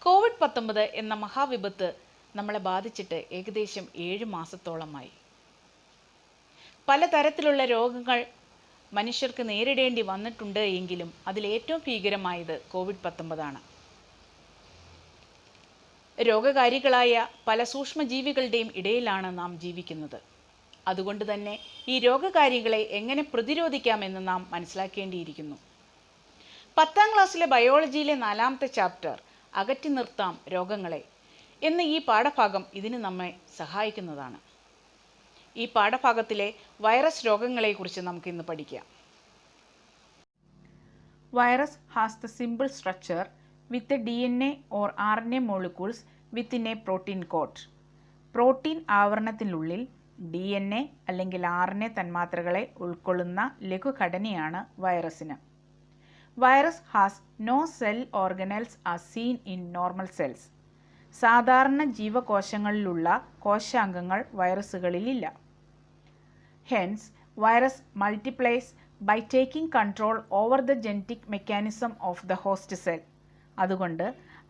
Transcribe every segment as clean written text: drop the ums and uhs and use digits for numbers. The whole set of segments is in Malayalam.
കോവിഡ്-19 എന്ന മഹാവിപത്ത് നമ്മളെ ബാധിച്ചിട്ട് ഏകദേശം 7 മാസത്തോളമായി. പലതരത്തിലുള്ള രോഗങ്ങൾ മനുഷ്യർക്ക് നേരിടേണ്ടി വന്നിട്ടുണ്ട് എങ്കിലും അതിലേറ്റവും ഭീകരമായത് കോവിഡ്-19 ആണ്. രോഗകാരികളായ പല സൂക്ഷ്മജീവികളുടെയും ഇടയിലാണ് നാം ജീവിക്കുന്നത്. അതുകൊണ്ട് തന്നെ ഈ രോഗകാരികളെ എങ്ങനെ പ്രതിരോധിക്കാമെന്ന് നാം മനസ്സിലാക്കേണ്ടിയിരിക്കുന്നു. 10ാം ക്ലാസ്സിലെ ബയോളജിയിലെ 4ാമത്തെ ചാപ്റ്റർ അകറ്റി നിർത്താം രോഗങ്ങളെ എന്ന ഈ പാഠഭാഗം ഇതിന് നമ്മെ സഹായിക്കുന്നതാണ്. ഈ പാഠഭാഗത്തിലെ വൈറസ് രോഗങ്ങളെക്കുറിച്ച് നമുക്കിന്ന് പഠിക്കാം. Virus has the simple structure with DNA or RNA molecules within a protein coat. Protein ആവരണത്തിനുള്ളിൽ DNA അല്ലെങ്കിൽ RNA തന്മാത്രകളെ ഉൾക്കൊള്ളുന്ന ലഘുഘടനയാണ് വൈറസിന്. Virus has no cell organelles as seen in normal cells. സാധാരണ ജീവകോശങ്ങളിലുള്ള കോശാംഗങ്ങൾ വൈറസുകളിലില്ല. Hence virus multiplies by taking control over the genetic mechanism of the host cell. അതുകൊണ്ട്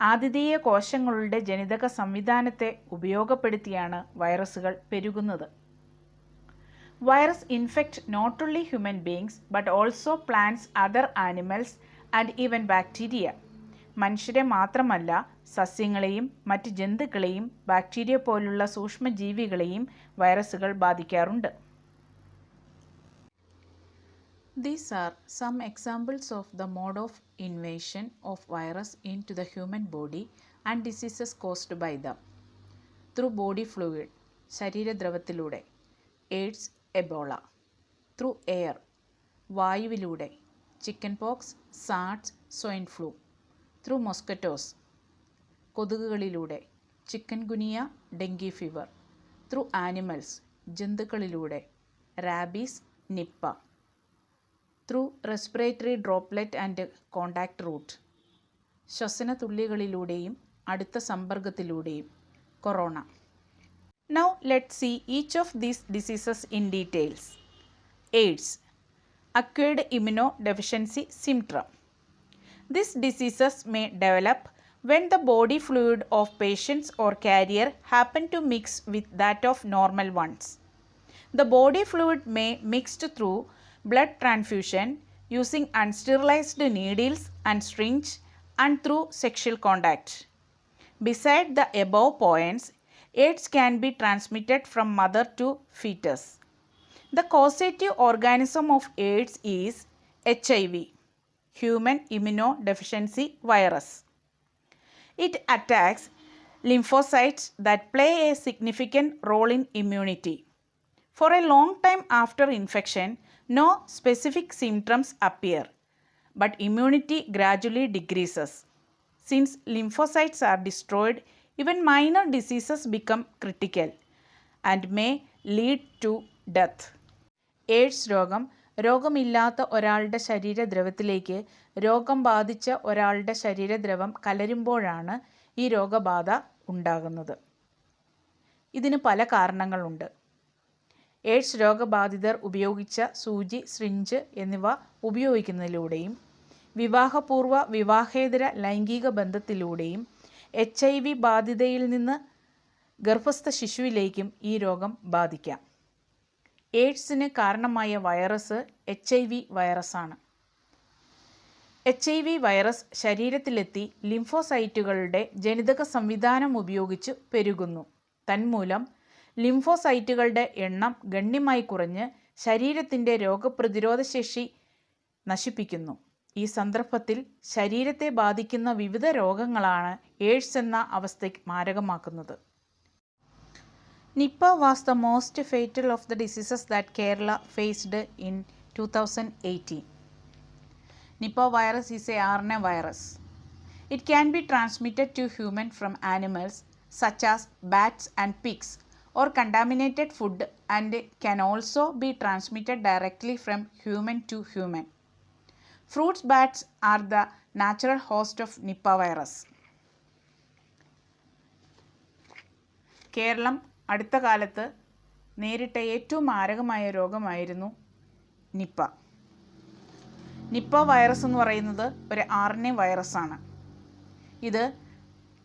ആതിഥേയ കോശങ്ങളുടെ ജനിതക സംവിധാനത്തെ ഉപയോഗപ്പെടുത്തിയാണ് വൈറസുകൾ പെരുകുന്നത്. Virus infect not only human beings but also plants, other animals and even bacteria. മനുഷ്യരെ മാത്രമല്ല സസ്യങ്ങളെയും മറ്റ് ജന്തുക്കളെയും ബാക്ടീരിയ പോലുള്ള സൂക്ഷ്മജീവികളെയും വൈറസുകൾ ബാധിക്കാറുണ്ട്. These are some examples of the mode of invasion of virus into the human body and diseases caused by them. Through body fluid, ശരീരദ്രവത്തിലൂടെ, എയ്ഡ്സ്, എബോള. Through air, വായുവിലൂടെ, chickenpox, SARS, swine flu. Through mosquitoes, കൊതുകുകളിലൂടെ, chikungunya, dengue fever. Through animals, ജന്തുക്കളിലൂടെ, rabies, Nipah. Through respiratory droplet and contact route, ശ്വസന തുള്ളികളിലൂടെയും അടുത്ത സമ്പർക്കത്തിലൂടെയും, corona. Now let's see each of these diseases in details. AIDS, acquired immunodeficiency syndrome. These diseases may develop when the body fluid of patients or carrier happen to mix with that of normal ones. The body fluid may mixed through blood transfusion, using unsterilized needles and syringe, and through sexual contact. Beside the above points, AIDS can be transmitted from mother to fetus. The causative organism of AIDS is HIV, human immunodeficiency virus. It attacks lymphocytes that play a significant role in immunity. For a long time after infection, no specific symptoms appear, but immunity gradually decreases. Since lymphocytes are destroyed, even minor diseases become critical and may lead to death. AIDS രോഗമില്ലാത്ത ഒരാളുടെ ശരീരദ്രവത്തിലേക്ക് രോഗം ബാധിച്ച ഒരാളുടെ ശരീരദ്രവം കലരുമ്പോഴാണ് ഈ രോഗബാധ ഉണ്ടാകുന്നത്. ഇതിന് പല കാരണങ്ങളുണ്ട്. എയ്ഡ്സ് രോഗബാധിതർ ഉപയോഗിച്ച സൂചി, സിറിഞ്ച് എന്നിവ ഉപയോഗിക്കുന്നതിലൂടെയും വിവാഹപൂർവ്വ വിവാഹേതര ലൈംഗിക ബന്ധത്തിലൂടെയും HIV ബാധിതയിൽ നിന്ന് ഗർഭസ്ഥ ശിശുവിലേക്കും ഈ രോഗം ബാധിക്കാം. എയ്ഡ്സിന് കാരണമായ വൈറസ് HIV വൈറസാണ്. HIV വൈറസ് ശരീരത്തിലെത്തി ലിംഫോസൈറ്റുകളുടെ ജനിതക സംവിധാനം ഉപയോഗിച്ച് പെരുകുന്നു. തന്മൂലം ലിംഫോസൈറ്റുകളുടെ എണ്ണം ഗണ്യമായി കുറഞ്ഞ് ശരീരത്തിൻ്റെ രോഗപ്രതിരോധശേഷി നശിപ്പിക്കുന്നു. ഈ സന്ദർഭത്തിൽ ശരീരത്തെ ബാധിക്കുന്ന വിവിധ രോഗങ്ങളാണ് എയ്ഡ്സ് എന്ന അവസ്ഥ മാരകമാക്കുന്നത്. Nipah was the most fatal of the diseases that Kerala faced in 2018. Nipah virus is a RNA virus. It can be transmitted to humans from animals such as bats and pigs or contaminated food, and can also be transmitted directly from human to human. Fruits bats are the natural host of Nipah virus. Kerala അടുത്ത കാലത്ത് നേരിട്ട ഏറ്റവും മാരകമായ രോഗമായിരുന്നു നിപ്പ. നിപ്പ വൈറസ് എന്ന് പറയുന്നത് ഒരു RNA വൈറസാണ്. ഇത്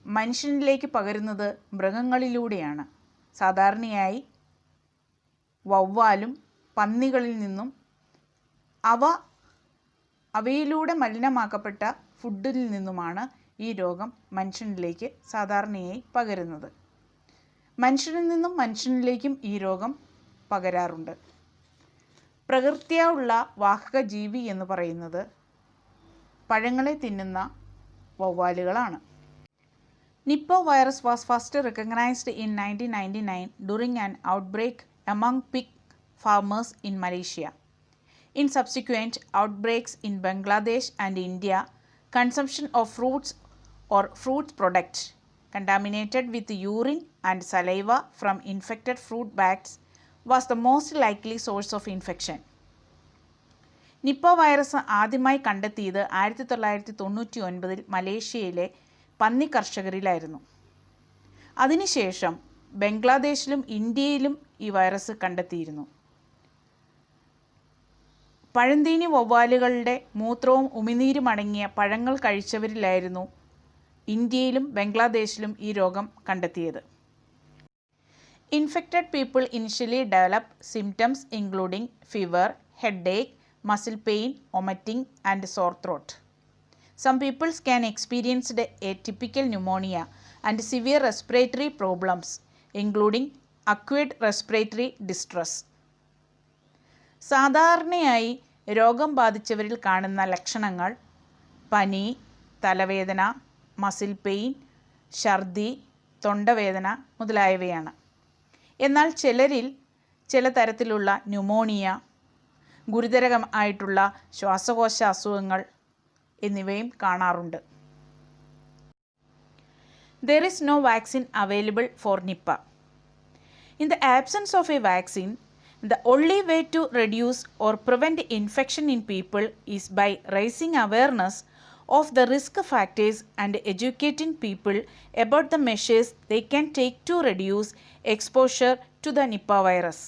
മനുഷ്യനിലേക്ക് പകരുന്നത് മൃഗങ്ങളിലൂടെയാണ്. സാധാരണയായി വവ്വാലും പന്നികളിൽ നിന്നും അവയിലൂടെ മലിനമാക്കപ്പെട്ട ഫുഡിൽ നിന്നുമാണ് ഈ രോഗം മനുഷ്യനിലേക്ക് സാധാരണയായി പകരുന്നത്. മനുഷ്യനിൽ നിന്നും മനുഷ്യനിലേക്കും ഈ രോഗം പകരാറുണ്ട്. പ്രകൃത്യാ ഉള്ള വാഹക ജീവി എന്ന് പറയുന്നത് പഴങ്ങളെ തിന്നുന്ന വവ്വാലുകളാണ്. Nipah virus was first recognised in 1999 during an outbreak among pig farmers in Malaysia. In subsequent outbreaks in Bangladesh and India, consumption of fruits or fruit products contaminated with urine and saliva from infected fruit bats was the most likely source of infection. Nipah virus ആദ്യമായി കണ്ടെത്തിയത് 1999 മലേഷ്യയിലെ പന്നി കർഷകരിലായിരുന്നു. അതിനുശേഷം ബംഗ്ലാദേശിലും ഇന്ത്യയിലും ഈ വൈറസ് കണ്ടെത്തിയിരുന്നു. പഴന്തീനി വവ്വാലുകളുടെ മൂത്രവും ഉമിനീരും അടങ്ങിയ പഴങ്ങൾ കഴിച്ചവരിലായിരുന്നു ഇന്ത്യയിലും ബംഗ്ലാദേശിലും ഈ രോഗം കണ്ടെത്തിയത്. Infected people initially develop symptoms including fever, headache, muscle pain, vomiting and sore throat. Some people can experience a typical pneumonia and severe respiratory problems including acute respiratory distress. സാധാരണയായി രോഗം ബാധിച്ചവരിൽ കാണുന്ന ലക്ഷണങ്ങൾ പനി, തലവേദന, മസിൽ പെയിൻ, ഛർദി, തൊണ്ടവേദന മുതലായവയാണ്. എന്നാൽ ചിലരിൽ ചില തരത്തിലുള്ള ന്യൂമോണിയ, ഗുരുതരമായിട്ടുള്ള ശ്വാസകോശ അസുഖങ്ങൾ എന്നിവയും കാണാറുണ്ട്. There is no vaccine available for Nipah. In the absence of a vaccine, the only way to reduce or prevent infection in people is by raising awareness of the risk factors and educating people about the measures they can take to reduce exposure to the Nipah virus.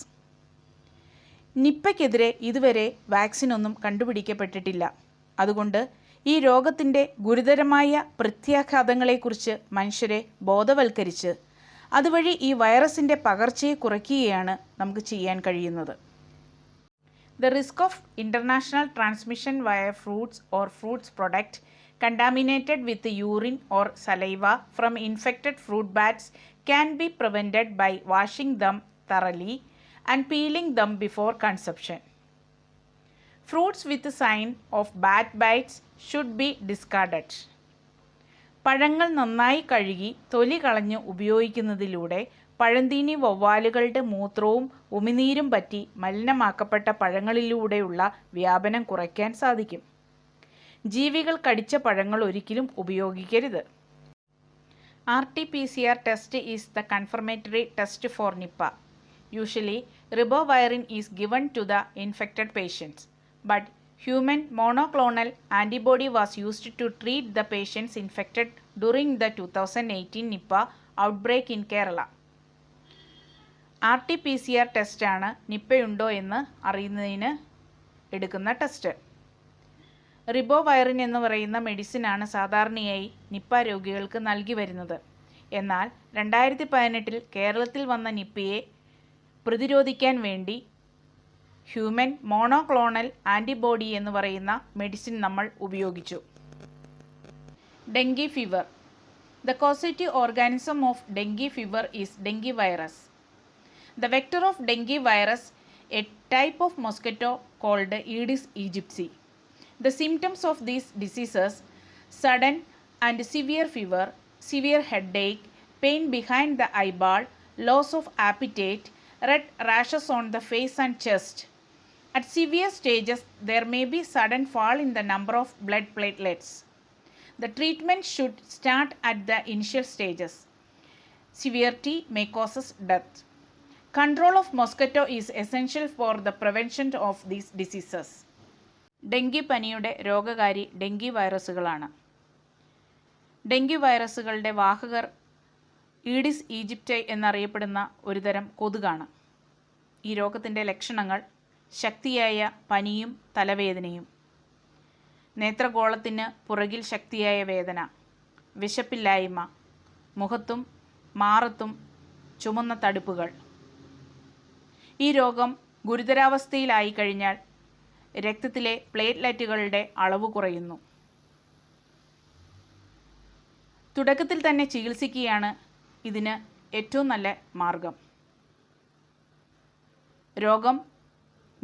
നിപ്പയ്ക്കെതിരെ ഇതുവരെ വാക്സിനൊന്നും കണ്ടുപിടിക്കപ്പെട്ടിട്ടില്ല. അതുകൊണ്ട് ഈ രോഗത്തിൻ്റെ ഗുരുതരമായ പ്രത്യാഘാതങ്ങളെക്കുറിച്ച് മനുഷ്യരെ ബോധവൽക്കരിച്ച് അതുവഴി ഈ വൈറസിൻ്റെ പകർച്ചയെ കുറയ്ക്കുകയാണ് നമുക്ക് ചെയ്യാൻ കഴിയുന്നത്. The risk of international transmission via fruits or fruits product contaminated with urine or saliva from infected fruit bats can be prevented by washing them thoroughly and peeling them before consumption. Fruits with a sign of bat bites should be discarded. പഴങ്ങൾ നന്നായി കഴുകി തൊലി കളഞ്ഞ് ഉപയോഗിക്കുന്നതിലൂടെ പഴന്തീനി വവ്വാലുകളുടെ മൂത്രവും ഉമിനീരും പറ്റി മലിനമാക്കപ്പെട്ട പഴങ്ങളിലൂടെയുള്ള വ്യാപനം കുറയ്ക്കാൻ സാധിക്കും. ജീവികൾ കടിച്ച പഴങ്ങൾ ഒരിക്കലും ഉപയോഗിക്കരുത്. RT-PCR test is the confirmatory test for Nipah. Usually, ribavirin is given to the infected patients, but human monoclonal antibody was used to treat the patients infected during the 2018 Nipah outbreak in Kerala. RT-PCR ടെസ്റ്റാണ് നിപ്പയുണ്ടോ എന്ന് അറിയുന്നതിന് എടുക്കുന്ന ടെസ്റ്റ്. റിബോവൈറിൻ എന്ന് പറയുന്ന മെഡിസിനാണ് സാധാരണയായി നിപ്പ രോഗികൾക്ക് നൽകി വരുന്നത്. എന്നാൽ 2018 കേരളത്തിൽ വന്ന നിപ്പയെ പ്രതിരോധിക്കാൻ വേണ്ടി ഹ്യൂമൻ മോണോക്ലോണൽ ആൻറ്റിബോഡി എന്ന് പറയുന്ന മെഡിസിൻ നമ്മൾ ഉപയോഗിച്ചു. Dengue fever. The causative organism of dengue fever is dengue virus. The vector of dengue virus a type of mosquito called aedes aegypti. The symptoms of these diseases: sudden and severe fever, severe headache, pain behind the eyeball, loss of appetite, red rashes on the face and chest. At severe stages, there may be sudden fall in the number of blood platelets. The treatment should start at the initial stages. Severity may cause death. Control of mosquito is essential for the prevention of these diseases. ഡെങ്കിപ്പനിയുടെ രോഗകാരി ഡെങ്കി വൈറസുകളാണ്. ഡെങ്കി വൈറസുകളുടെ വാഹകർ ഈഡിസ് ഈജിപ്റ്റൈ എന്നറിയപ്പെടുന്ന ഒരുതരം കൊതുകാണ്. ഈ രോഗത്തിൻ്റെ ലക്ഷണങ്ങൾ ശക്തിയായ പനിയും തലവേദനയും, നേത്രഗോളത്തിന് പുറകിൽ ശക്തിയായ വേദന, വിശപ്പില്ലായ്മ, മുഖത്തും മാറത്തും ചുമന്ന തടുപ്പുകൾ. ഈ രോഗം ഗുരുതരാവസ്ഥയിലായി കഴിഞ്ഞാൽ രക്തത്തിലെ പ്ലേറ്റ്ലെറ്റുകളുടെ അളവ് കുറയുന്നു. തുടക്കത്തിൽ തന്നെ ചികിത്സിക്കുകയാണ് ഇതിന് ഏറ്റവും നല്ല മാർഗം. രോഗം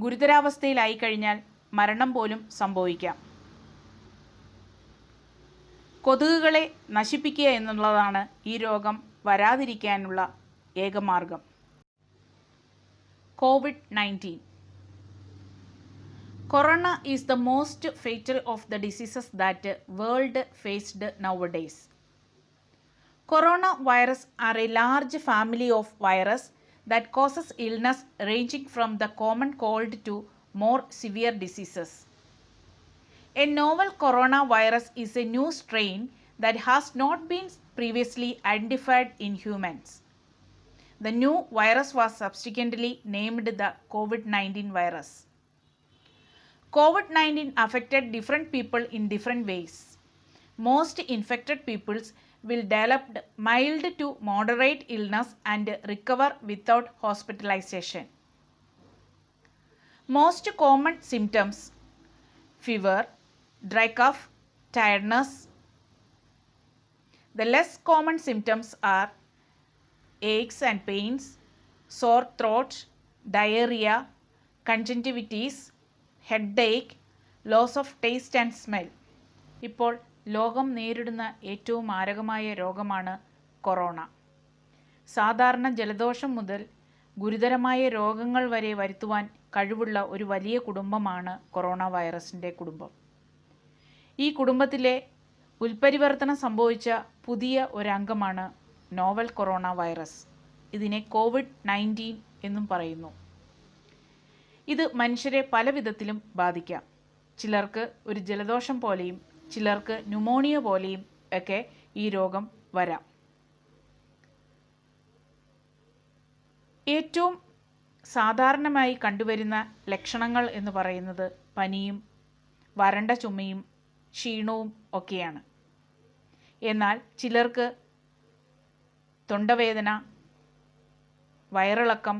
ഗുരുതരാവസ്ഥയിലായി കഴിഞ്ഞാൽ മരണം പോലും സംഭവിക്കാം. കൊതുകുകളെ നശിപ്പിക്കുക എന്നുള്ളതാണ് ഈ രോഗം വരാതിരിക്കാനുള്ള ഏക മാർഗം. COVID-19. Corona is the most fatal of the diseases that world faced nowadays. Coronavirus are a large family of virus that causes illness ranging from the common cold to more severe diseases. A novel coronavirus is a new strain that has not been previously identified in humans. The new virus was subsequently named the COVID-19 virus. COVID-19 affected different people in different ways. Most infected peoples will develop mild to moderate illness and recover without hospitalization. Most common symptoms: fever, dry cough, tiredness. The less common symptoms are aches and pains, sore throat, diarrhea, conjunctivitis, headache, loss of taste and smell. ഇപ്പോൾ ലോകം നേരിടുന്ന ഏറ്റവും മാരകമായ രോഗമാണ് കൊറോണ. സാധാരണ ജലദോഷം മുതൽ ഗുരുതരമായ രോഗങ്ങൾ വരെ വരുത്തുവാൻ കഴിവുള്ള ഒരു വലിയ കുടുംബമാണ് കൊറോണ വൈറസിൻ്റെ കുടുംബം. ഈ കുടുംബത്തിലെ ഉൽപരിവർത്തനം സംഭവിച്ച പുതിയ ഒരംഗമാണ് നോവൽ കൊറോണ വൈറസ്. ഇതിനെ COVID-19 എന്നും പറയുന്നു. ഇത് മനുഷ്യരെ പല വിധത്തിലും ബാധിക്കാം. ചിലർക്ക് ഒരു ജലദോഷം പോലെയും ചിലർക്ക് ന്യൂമോണിയ പോലെയും ഒക്കെ ഈ രോഗം വരാം. ഏറ്റവും സാധാരണമായി കണ്ടുവരുന്ന ലക്ഷണങ്ങൾ എന്ന് പറയുന്നത് പനിയും വരണ്ട ചുമയും ക്ഷീണവും ഒക്കെയാണ്. എന്നാൽ ചിലർക്ക് തൊണ്ടവേദന, വയറിളക്കം,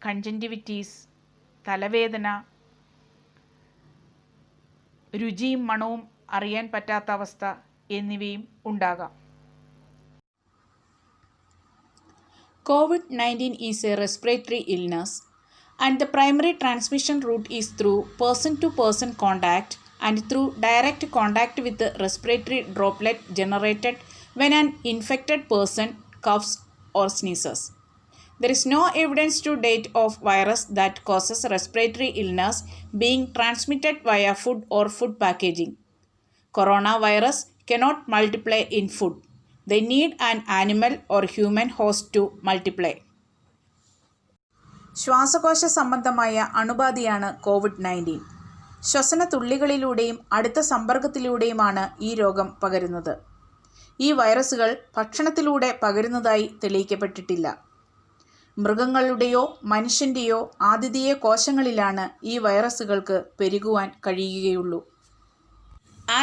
കൺജങ്ക്റ്റിവിറ്റീസ്, തലവേദന, രുചിയും മണവും അറിയാൻ പറ്റാത്ത അവസ്ഥ എന്നിവയും ഉണ്ടാകാം. COVID-19 is a respiratory illness and the primary transmission route is through person-to-person contact and through direct contact with the respiratory droplet generated when an infected person coughs or sneezes. There is no evidence to date of virus that causes respiratory illness being transmitted via food or food packaging. Coronavirus cannot multiply in food. They need an animal or human host to multiply. ശ്വാസകോശ സംബന്ധമായ അണുബാധയാണ് COVID-19. ശ്വസന തുള്ളികളിലൂടെയും അടുത്ത സമ്പർക്കത്തിലൂടെയുമാണ് ഈ രോഗം പകരുന്നത്. ഈ വൈറസുകൾ ഭക്ഷണത്തിലൂടെ പകരുന്നതായി തെളിയിക്കപ്പെട്ടിട്ടില്ല. മൃഗങ്ങളുടെയോ മനുഷ്യൻ്റെയോ ആതിഥേയ കോശങ്ങളിലാണ് ഈ വൈറസുകൾക്ക് പെരുകുവാൻ കഴിയുകയുള്ളൂ.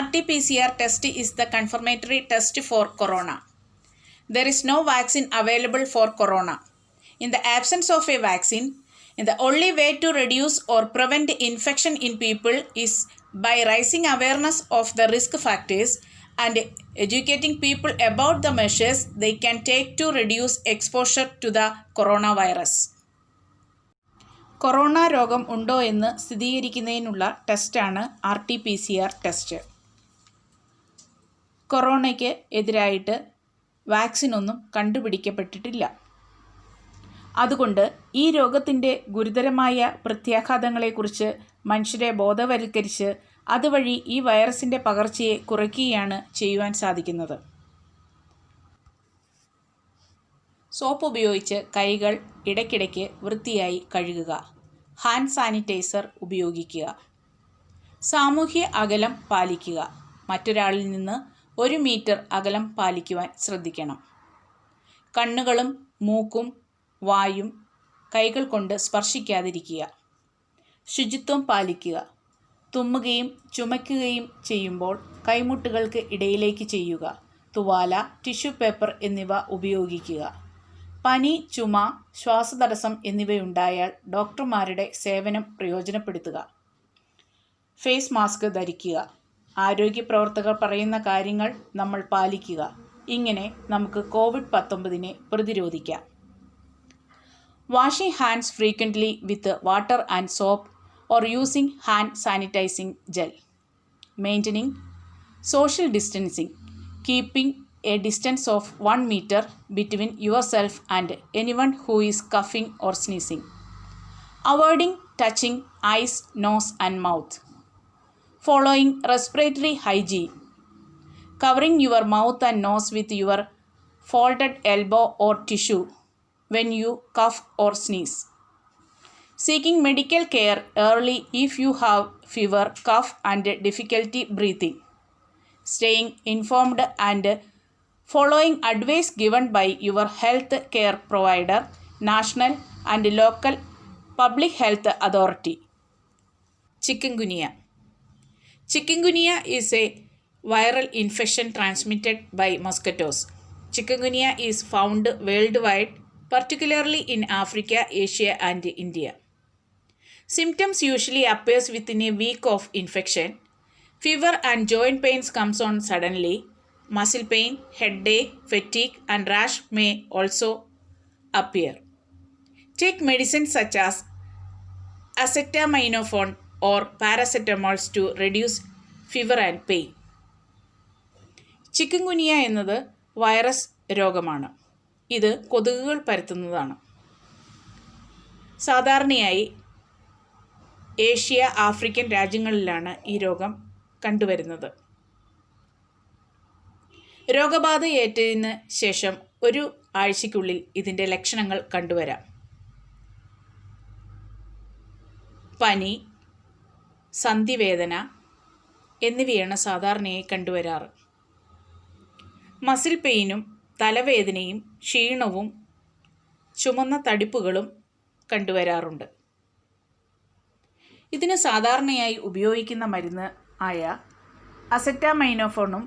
RT-PCR test is the confirmatory test for corona. There is no vaccine available for corona. In the absence of a vaccine, the only way to reduce or prevent infection in people is by raising awareness of the risk factors and educating people about the measures they can take to reduce exposure to the coronavirus. Corona രോഗം ഉണ്ടോ എന്ന് സ്ഥിരീകരിക്കുന്നതിനുള്ള ടെസ്റ്റാണ് RT-PCR ടെസ്റ്റ്. കൊറോണയ്ക്ക് എതിരായിട്ട് വാക്സിനൊന്നും കണ്ടുപിടിക്കപ്പെട്ടിട്ടില്ല. അതുകൊണ്ട് ഈ രോഗത്തിൻ്റെ ഗുരുതരമായ പ്രത്യാഘാതങ്ങളെക്കുറിച്ച് മനുഷ്യരെ ബോധവൽക്കരിച്ച് അതുവഴി ഈ വൈറസിൻ്റെ പകർച്ചയെ കുറയ്ക്കുകയാണ് ചെയ്യുവാൻ സാധിക്കുന്നത്. സോപ്പ് ഉപയോഗിച്ച് കൈകൾ ഇടയ്ക്കിടയ്ക്ക് വൃത്തിയായി കഴുകുക. ഹാൻഡ് സാനിറ്റൈസർ ഉപയോഗിക്കുക. സാമൂഹ്യ അകലം പാലിക്കുക. മറ്റൊരാളിൽ നിന്ന് 1 മീറ്റർ അകലം പാലിക്കുവാൻ ശ്രദ്ധിക്കണം. കണ്ണുകളും മൂക്കും വായും കൈകൾ കൊണ്ട് സ്പർശിക്കാതിരിക്കുക. ശുചിത്വം പാലിക്കുക. തുമ്മുകയും ചുമയ്ക്കുകയും ചെയ്യുമ്പോൾ കൈമുട്ടുകൾക്ക് ഇടയിലേക്ക് ചെയ്യുക. തുവാല, ടിഷ്യൂ പേപ്പർ എന്നിവ ഉപയോഗിക്കുക. പനി, ചുമ, ശ്വാസതടസ്സം എന്നിവയുണ്ടായാൽ ഡോക്ടർമാരുടെ സേവനം പ്രയോജനപ്പെടുത്തുക. ഫേസ് മാസ്ക് ധരിക്കുക. ആരോഗ്യ പ്രവർത്തകർ പറയുന്ന കാര്യങ്ങൾ നമ്മൾ പാലിക്കുക. ഇങ്ങനെ നമുക്ക് COVID-19 പ്രതിരോധിക്കാം. Washing hands frequently with water and soap or using hand sanitizing gel. Maintaining social distancing, keeping a distance of 1 meter between yourself and anyone who is coughing or sneezing. Avoiding touching eyes, nose and mouth. Following respiratory hygiene. Covering your mouth and nose with your folded elbow or tissue when you cough or sneeze. Seeking medical care early if you have fever, cough and difficulty breathing. Staying informed and following advice given by your health care provider, national and local public health authority. Chikungunya. Chikungunya is a viral infection transmitted by mosquitoes. Chikungunya is found worldwide, particularly in Africa, Asia and India. Symptoms usually appears within a week of infection. Fever and joint pains comes on suddenly. Muscle pain, headache, fatigue and rash may also appear. Take medicines such as acetaminophen or paracetamol to reduce fever and pain. Chikungunya എന്നത് വൈറസ് രോഗമാണ്. ഇത് കൊതുകുകൾ പരത്തുന്നതാണ്. സാധാരണയായി ഏഷ്യ, ആഫ്രിക്കൻ രാജ്യങ്ങളിലാണ് ഈ രോഗം കണ്ടുവരുന്നത്. രോഗബാധയേറ്റതിന് ശേഷം 1 ആഴ്ചയ്ക്കുള്ളിൽ ഇതിൻ്റെ ലക്ഷണങ്ങൾ കണ്ടുവരാം. പനി, സന്ധിവേദന എന്നിവയാണ് സാധാരണയായി കണ്ടുവരാറ്. മസിൽ പെയിനും തലവേദനയും ക്ഷീണവും ചുമന്ന തടിപ്പുകളും കണ്ടുവരാറുണ്ട്. ഇതിന് സാധാരണയായി ഉപയോഗിക്കുന്ന മരുന്ന് ആയ അസെറ്റാമൈനോഫോണും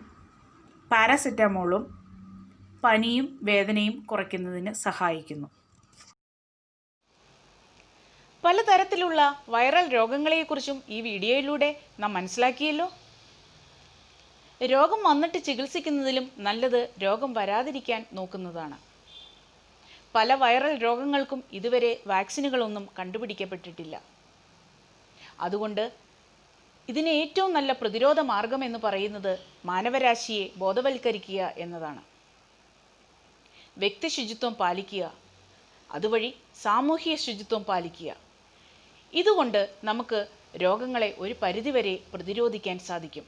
പാരാസെറ്റമോളും പനിയും വേദനയും കുറയ്ക്കുന്നതിന് സഹായിക്കുന്നു. പലതരത്തിലുള്ള വൈറൽ രോഗങ്ങളെക്കുറിച്ചും ഈ വീഡിയോയിലൂടെ നാം മനസ്സിലാക്കിയല്ലോ. രോഗം വന്നിട്ട് ചികിത്സിക്കുന്നതിലും നല്ലത് രോഗം വരാതിരിക്കാൻ നോക്കുന്നതാണ്. പല വൈറൽ രോഗങ്ങൾക്കും ഇതുവരെ വാക്സിനുകളൊന്നും കണ്ടുപിടിക്കപ്പെട്ടിട്ടില്ല. അതുകൊണ്ട് ഇതിന് ഏറ്റവും നല്ല പ്രതിരോധ മാർഗം എന്ന് പറയുന്നത് മാനവരാശിയെ ബോധവൽക്കരിക്കുക എന്നതാണ്. വ്യക്തി ശുചിത്വം പാലിക്കുക, അതുവഴി സാമൂഹിക ശുചിത്വം പാലിക്കുക. ഇതുകൊണ്ട് നമുക്ക് രോഗങ്ങളെ ഒരു പരിധിവരെ പ്രതിരോധിക്കാൻ സാധിക്കും.